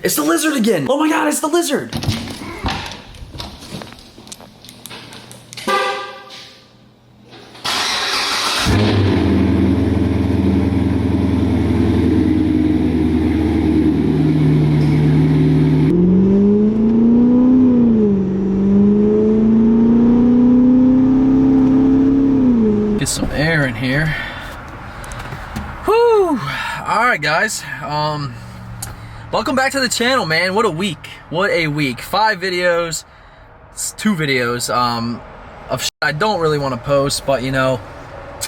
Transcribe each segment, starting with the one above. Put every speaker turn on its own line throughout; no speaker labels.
It's the lizard again. Oh my God, it's the lizard.
Get some air in here. Whew. Alright guys, welcome back to the channel, man. What a week. What a week. 5 videos, 2 videos of shit I don't really want to post, but you know,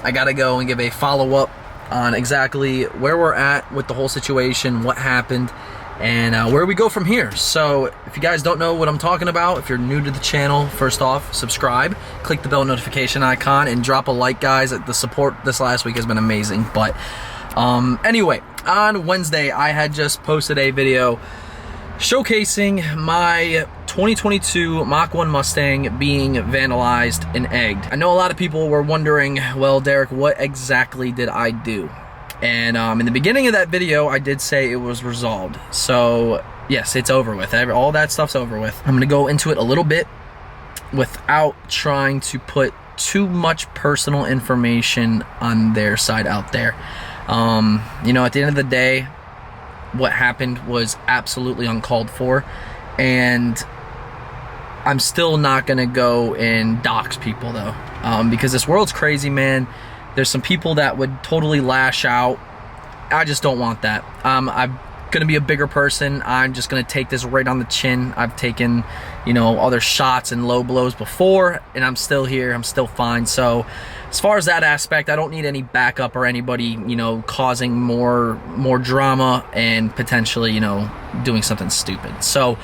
I gotta go and give a follow-up on exactly where we're at with the whole situation, what happened, and where we go from here. So if you guys don't know what I'm talking about, if you're new to the channel, first off, subscribe, click the bell notification icon, and drop a like, guys. The support this last week has been amazing. But anyway, on Wednesday I had just posted a video showcasing my 2022 Mach 1 Mustang being vandalized and egged. I know a lot of people were wondering, well, Derek, what exactly did I do? And in the beginning of that video, I did say it was resolved. So yes, it's over with. All that stuff's over with. I'm gonna go into it a little bit without trying to put too much personal information on their side out there. You know, at the end of the day, what happened was absolutely uncalled for, and I'm still not gonna go and dox people though, because this world's crazy, man. There's some people that would totally lash out. I just don't want that. I'm gonna be a bigger person. I'm just gonna take this right on the chin. I've taken, you know, other shots and low blows before, and I'm still here. I'm still fine. So as far as that aspect, I don't need any backup or anybody, you know, causing more drama and potentially, you know, doing something stupid. So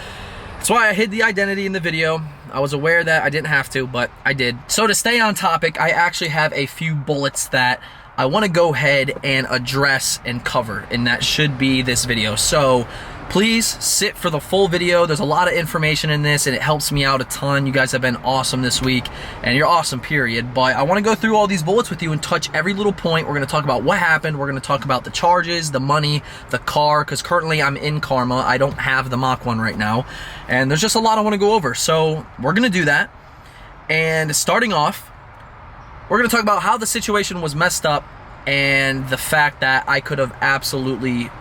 that's why I hid the identity in the video. I was aware that I didn't have to, but I did. So to stay on topic, I actually have a few bullets that I want to go ahead and address and cover, and that should be this video. So please sit for the full video. There's a lot of information in this, and it helps me out a ton. You guys have been awesome this week, and you're awesome, period. But I want to go through all these bullets with you and touch every little point. We're going to talk about what happened. We're going to talk about the charges, the money, the car, because currently I'm in karma. I don't have the Mach 1 right now, and there's just a lot I want to go over. So we're going to do that. And starting off, we're going to talk about how the situation was messed up and the fact that I could have absolutely,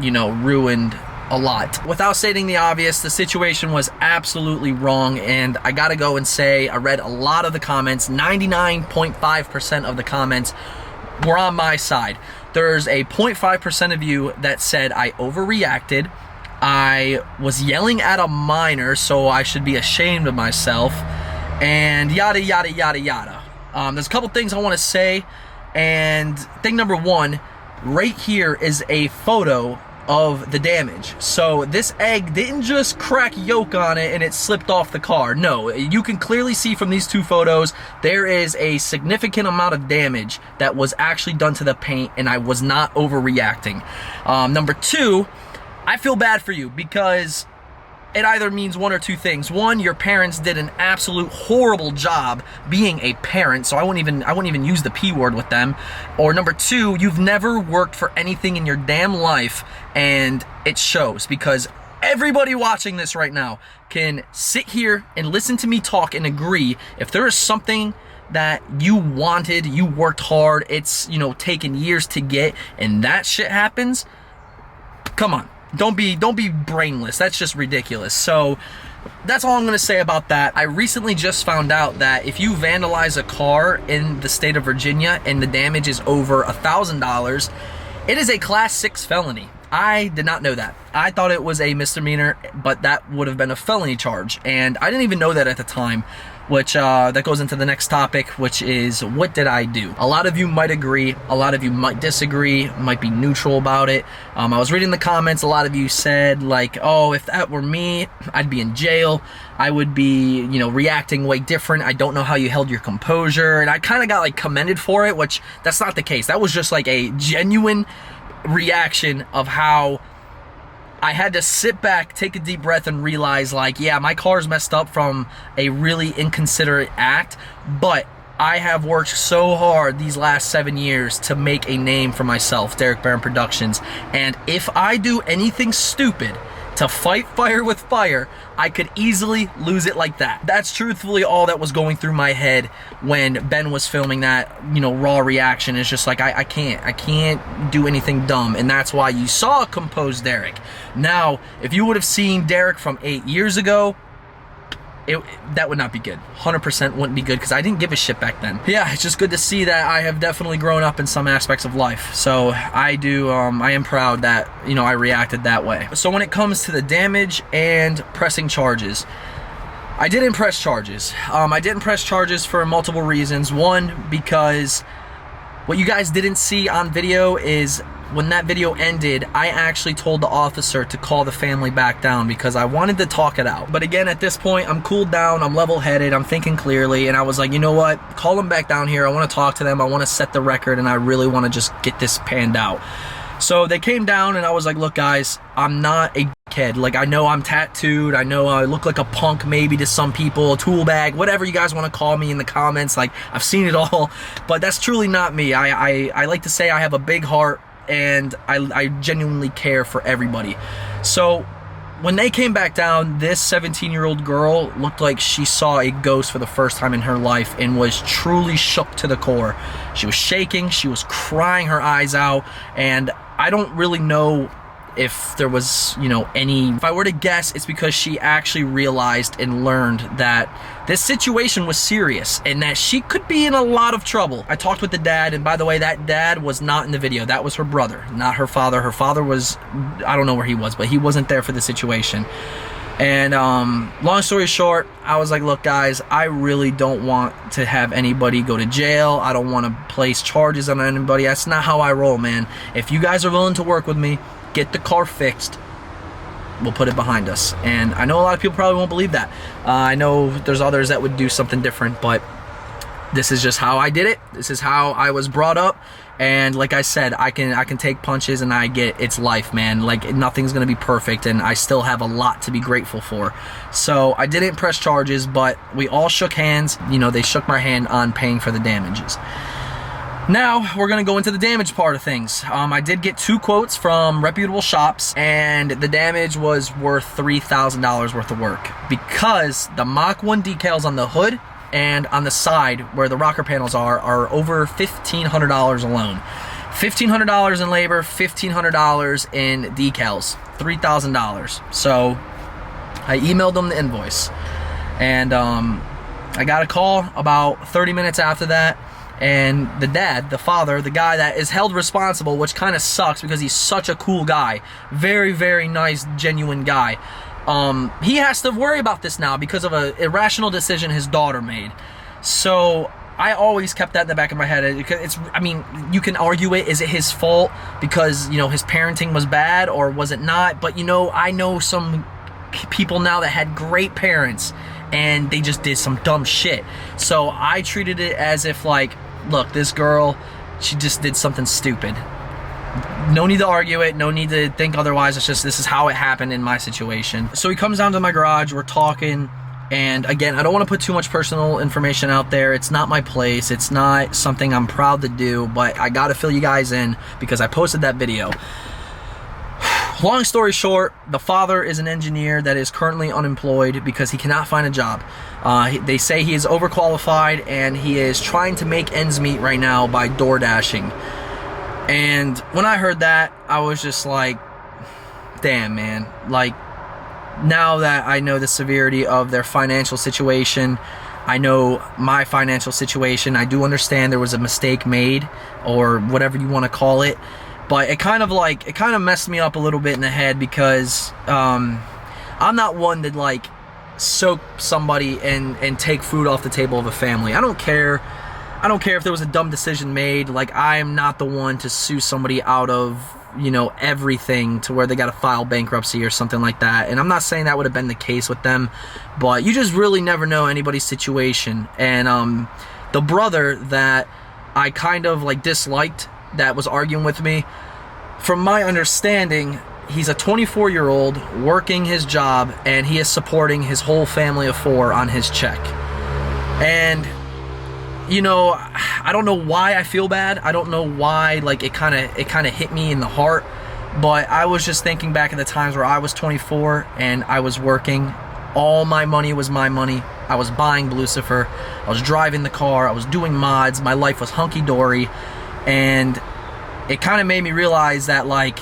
you know, ruined a lot. Without stating the obvious, the situation was absolutely wrong, and I gotta go and say I read a lot of the comments. 99.5% of the comments were on my side. There's a 0.5% of you that said I overreacted, I was yelling at a minor, so I should be ashamed of myself, and yada yada yada yada. There's a couple things I want to say, and thing number one, right here is a photo of the damage. So this egg didn't just crack yoke on it and it slipped off the car. No, you can clearly see from these 2 photos there is a significant amount of damage that was actually done to the paint, and I was not overreacting. Number 2, I feel bad for you because it either means one or two things. One, your parents did an absolute horrible job being a parent, so I wouldn't even use the P word with them. Or number 2, you've never worked for anything in your damn life, and it shows, because everybody watching this right now can sit here and listen to me talk and agree. If there is something that you wanted, you worked hard, it's, you know, taken years to get, and that shit happens, come on. Don't be brainless. That's just ridiculous. So that's all I'm going to say about that. I recently just found out that if you vandalize a car in the state of Virginia and the damage is over $1,000, it is a class 6 felony. I did not know that. I thought it was a misdemeanor, but that would have been a felony charge, and I didn't even know that at the time, which that goes into the next topic, which is, what did I do? A lot of you might agree, a lot of you might disagree, might be neutral about it. I was reading the comments, a lot of you said, like, oh, if that were me, I'd be in jail, I would be, you know, reacting way different, I don't know how you held your composure, and I kind of got, like, commended for it, which that's not the case. That was just, like, a genuine reaction of how I had to sit back, take a deep breath, and realize, like, yeah, my car's messed up from a really inconsiderate act, but I have worked so hard these last 7 years to make a name for myself, DerekBaranProductions, and if I do anything stupid to fight fire with fire, I could easily lose it like that. That's truthfully all that was going through my head when Ben was filming that, you know, raw reaction. It's just like, I can't do anything dumb, and that's why you saw a composed Derek. Now, if you would have seen Derek from 8 years ago, that would not be good. 100% wouldn't be good, because I didn't give a shit back then. Yeah, it's just good to see that I have definitely grown up in some aspects of life. So I am proud that, you know, I reacted that way. So when it comes to the damage and pressing charges, I didn't press charges. I didn't press charges for multiple reasons. One, because what you guys didn't see on video is when that video ended, I actually told the officer to call the family back down because I wanted to talk it out. But again, at this point, I'm cooled down, I'm level-headed, I'm thinking clearly, and I was like, you know what? Call them back down here. I want to talk to them. I want to set the record, and I really want to just get this panned out. So they came down, and I was like, look, guys, I'm not a kid. Like, I know I'm tattooed. I know I look like a punk maybe to some people, a tool bag, whatever you guys want to call me in the comments. Like, I've seen it all, but that's truly not me. I like to say I have a big heart, and I genuinely care for everybody. So when they came back down, this 17-year-old girl looked like she saw a ghost for the first time in her life and was truly shook to the core. She was shaking, she was crying her eyes out, and I don't really know if there was, you know, if I were to guess, it's because she actually realized and learned that this situation was serious and that she could be in a lot of trouble. I talked with the dad, and by the way, that dad was not in the video. That was her brother, not her father. Her father was, I don't know where he was, but he wasn't there for the situation. And long story short, I was like, look, guys, I really don't want to have anybody go to jail. I don't want to place charges on anybody. That's not how I roll, man. If you guys are willing to work with me, get the car fixed, we'll put it behind us. And I know a lot of people probably won't believe that. I know there's others that would do something different, but this is just how I did it. This is how I was brought up. And like I said, I can take punches, and I get it's life, man. Like, nothing's gonna be perfect, and I still have a lot to be grateful for. So I didn't press charges, but we all shook hands. You know, they shook my hand on paying for the damages. Now, we're going to go into the damage part of things. I did get 2 quotes from reputable shops, and the damage was worth $3,000 worth of work because the Mach 1 decals on the hood and on the side where the rocker panels are over $1,500 alone. $1,500 in labor, $1,500 in decals, $3,000. So I emailed them the invoice, and I got a call about 30 minutes after that. And the dad, the father, the guy that is held responsible, which kind of sucks because he's such a cool guy. Very, very nice, genuine guy. He has to worry about this now because of an irrational decision his daughter made. So I always kept that in the back of my head. It's, I mean, you can argue it. Is it his fault because, you know, his parenting was bad, or was it not? But, you know, I know some people now that had great parents and they just did some dumb shit. So I treated it as if, like, look, this girl, she just did something stupid. No need to argue it, no need to think otherwise. It's just, this is how it happened in my situation. So he comes down to my garage, we're talking, and again, I don't want to put too much personal information out there. It's not my place, it's not something I'm proud to do, but I gotta fill you guys in because I posted that video. Long story short, the father is an engineer that is currently unemployed because he cannot find a job. They say he is overqualified, and he is trying to make ends meet right now by door dashing. And when I heard that, I was just like, damn, man. Like, now that I know the severity of their financial situation, I know my financial situation, I do understand there was a mistake made, or whatever you want to call it. But it kind of messed me up a little bit in the head because I'm not one to, like, soak somebody and take food off the table of a family. I don't care if there was a dumb decision made. Like, I am not the one to sue somebody out of, you know, everything to where they got to file bankruptcy or something like that. And I'm not saying that would have been the case with them, but you just really never know anybody's situation. And the brother that I kind of, like, disliked, that was arguing with me, from my understanding, he's a 24-year-old working his job, and he is supporting his whole family of 4 on his check. And, you know, I don't know why I feel bad. I don't know why, like, it kind of hit me in the heart. But I was just thinking back at the times where I was 24 and I was working. All my money was my money. I was buying Lucifer. I was driving the car. I was doing mods. My life was hunky-dory. And it kind of made me realize that, like,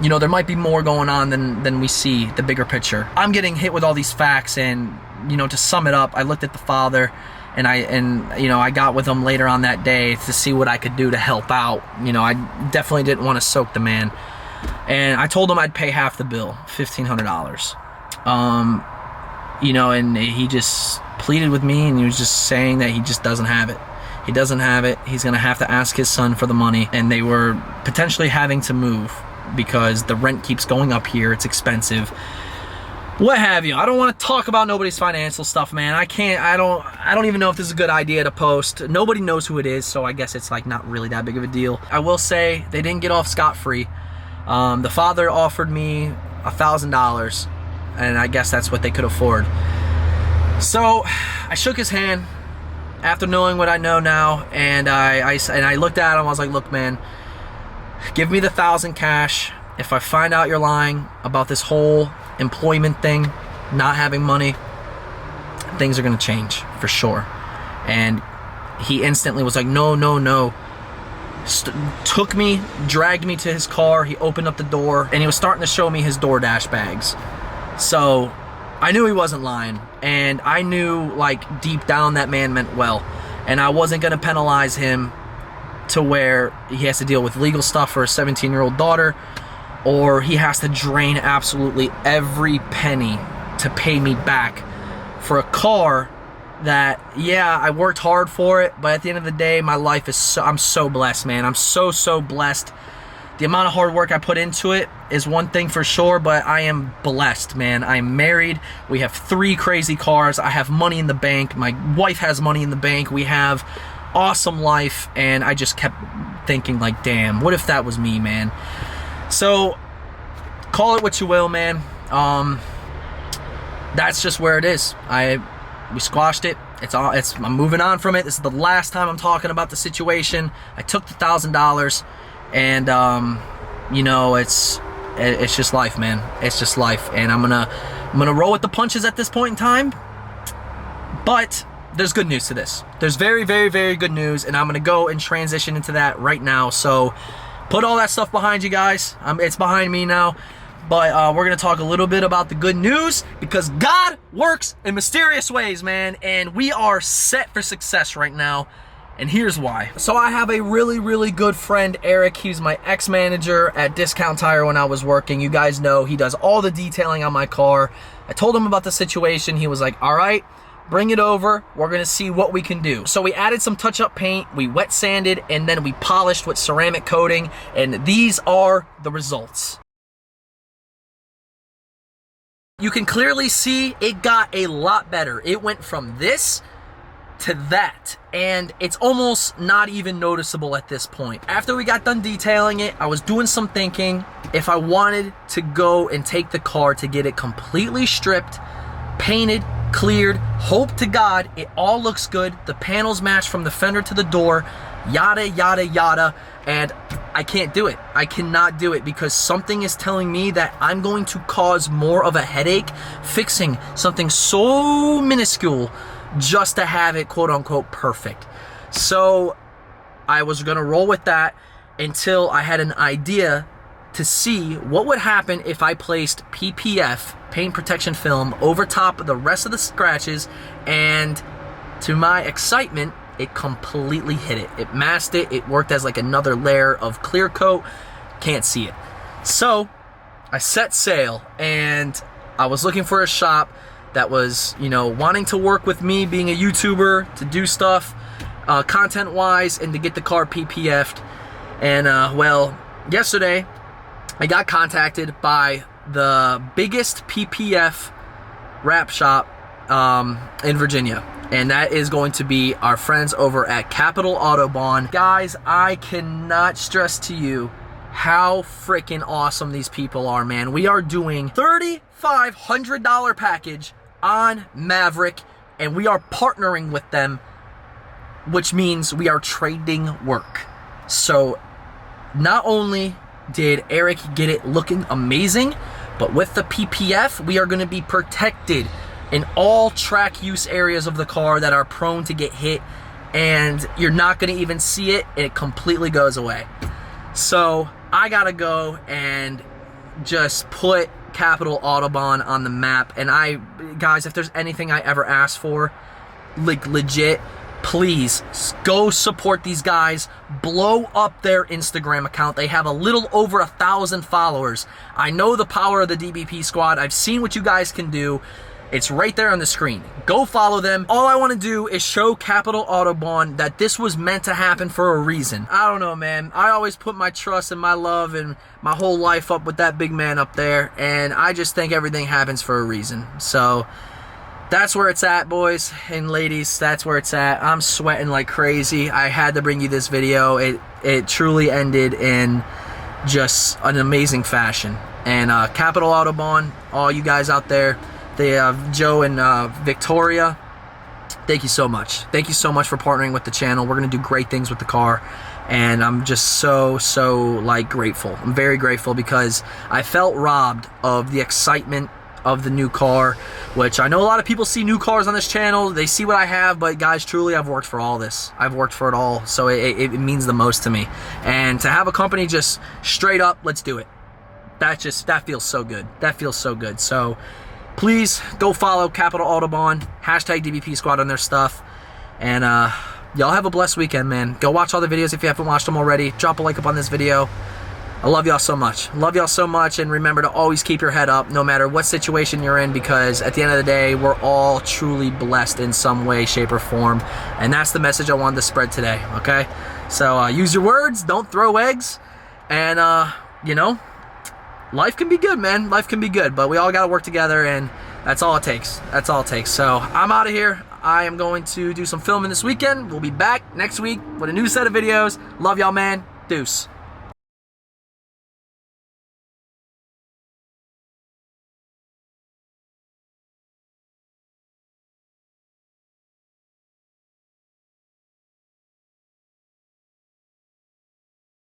you know, there might be more going on than we see, the bigger picture. I'm getting hit with all these facts, and, you know, to sum it up, I looked at the father, and I got with him later on that day to see what I could do to help out. You know, I definitely didn't want to soak the man. And I told him I'd pay half the bill, $1,500. You know, and he just pleaded with me, and he was just saying that he just doesn't have it. He doesn't have it. He's going to have to ask his son for the money. And they were potentially having to move because the rent keeps going up here. It's expensive. What have you. I don't want to talk about nobody's financial stuff, man. I don't even know if this is a good idea to post. Nobody knows who it is, so I guess it's like not really that big of a deal. I will say they didn't get off scot-free. The father offered me $1,000, and I guess that's what they could afford. So I shook his hand after knowing what I know now, and I looked at him. I was like, look, man, give me the $1,000 cash. If I find out you're lying about this whole employment thing, not having money, things are gonna change for sure. And he instantly was like, no, no, no. Took me, dragged me to his car. He opened up the door, and he was starting to show me his DoorDash bags. So I knew he wasn't lying, and I knew, like, deep down that man meant well, and I wasn't gonna penalize him to where he has to deal with legal stuff for a 17-year-old daughter, or he has to drain absolutely every penny to pay me back for a car that, yeah, I worked hard for it, but at the end of the day, my life is I'm so blessed, man. I'm so blessed. The amount of hard work I put into it is one thing for sure, but I am blessed, man. I'm married. We have 3 crazy cars. I have money in the bank. My wife has money in the bank. We have awesome life, and I just kept thinking, like, damn, what if that was me, man? So call it what you will, man. That's just where it is. We squashed it. I'm moving on from it. This is the last time I'm talking about the situation. I took the $1,000, and you know, it's just life, man. It's just life, and I'm gonna roll with the punches at this point in time. But there's good news to this. There's very, very, very good news, and I'm gonna go and transition into that right now. So put all that stuff behind you guys. It's behind me now. But we're going to talk a little bit about the good news, because God works in mysterious ways, man. And we are set for success right now. And here's why. So I have a really, really good friend, Eric. He's my ex-manager at Discount Tire when I was working. You guys know he does all the detailing on my car. I told him about the situation. He was like, all right, bring it over. We're going to see what we can do. So we added some touch-up paint. We wet sanded, and then we polished with ceramic coating. And these are the results. You can clearly see it got a lot better. It went from this to that, and it's almost not even noticeable at this point. After we got done detailing it, I was doing some thinking if I wanted to go and take the car to get it completely stripped, painted, cleared, hope to God it all looks good, the panels match from the fender to the door, yada yada yada, and I can't do it. I cannot do it, because something is telling me that I'm going to cause more of a headache fixing something so minuscule just to have it quote unquote perfect. So I was gonna roll with that until I had an idea to see what would happen if I placed PPF, paint protection film, over top of the rest of the scratches, and to my excitement, it completely hit it. It masked it. It worked as like another layer of clear coat. Can't see it. So I set sail, and I was looking for a shop that was, you know, wanting to work with me being a YouTuber to do stuff content wise and to get the car PPF'd. And well, yesterday I got contacted by the biggest PPF wrap shop in Virginia. And that is going to be our friends over at Capital Autobahn. Guys, I cannot stress to you how freaking awesome these people are, man. We are doing $3,500 package on Maverick, and we are partnering with them, which means we are trading work. So not only did Eric get it looking amazing, but with the PPF, we are going to be protected in all track use areas of the car that are prone to get hit, and you're not going to even see it, and it completely goes away. So I got to go and just put Capital Autobahn on the map. And guys, if there's anything I ever ask for, like legit, please go support these guys. Blow up their Instagram account. They have a little over 1,000 followers. I know the power of the DBP squad. I've seen what you guys can do. It's right there on the screen. Go follow them. All I want to do is show Capital Autobahn that this was meant to happen for a reason. I don't know, man. I always put my trust and my love and my whole life up with that big man up there, and I just think everything happens for a reason. So that's where it's at, boys and ladies. That's where it's at. I'm sweating like crazy. I had to bring you this video. It truly ended in just an amazing fashion. And Capital Autobahn, all you guys out there, Joe and Victoria, thank you so much. Thank you so much for partnering with the channel. We're gonna do great things with the car, and I'm just so like grateful. I'm very grateful because I felt robbed of the excitement of the new car, which I know a lot of people see new cars on this channel. They see what I have, but guys, truly, I've worked for all this. I've worked for it all, so it means the most to me. And to have a company just straight up, let's do it. That feels so good. That feels so good. So please go follow Capital Autobahn, hashtag DBP Squad on their stuff, and y'all have a blessed weekend, man. Go watch all the videos if you haven't watched them already. Drop a like up on this video. I love y'all so much. Love y'all so much, and remember to always keep your head up no matter what situation you're in, because at the end of the day, we're all truly blessed in some way, shape, or form, and that's the message I wanted to spread today, okay? So use your words, don't throw eggs, and you know, life can be good, man. Life can be good, but we all got to work together, and that's all it takes. That's all it takes. So I'm out of here. I am going to do some filming this weekend. We'll be back next week with a new set of videos. Love y'all, man. Deuce.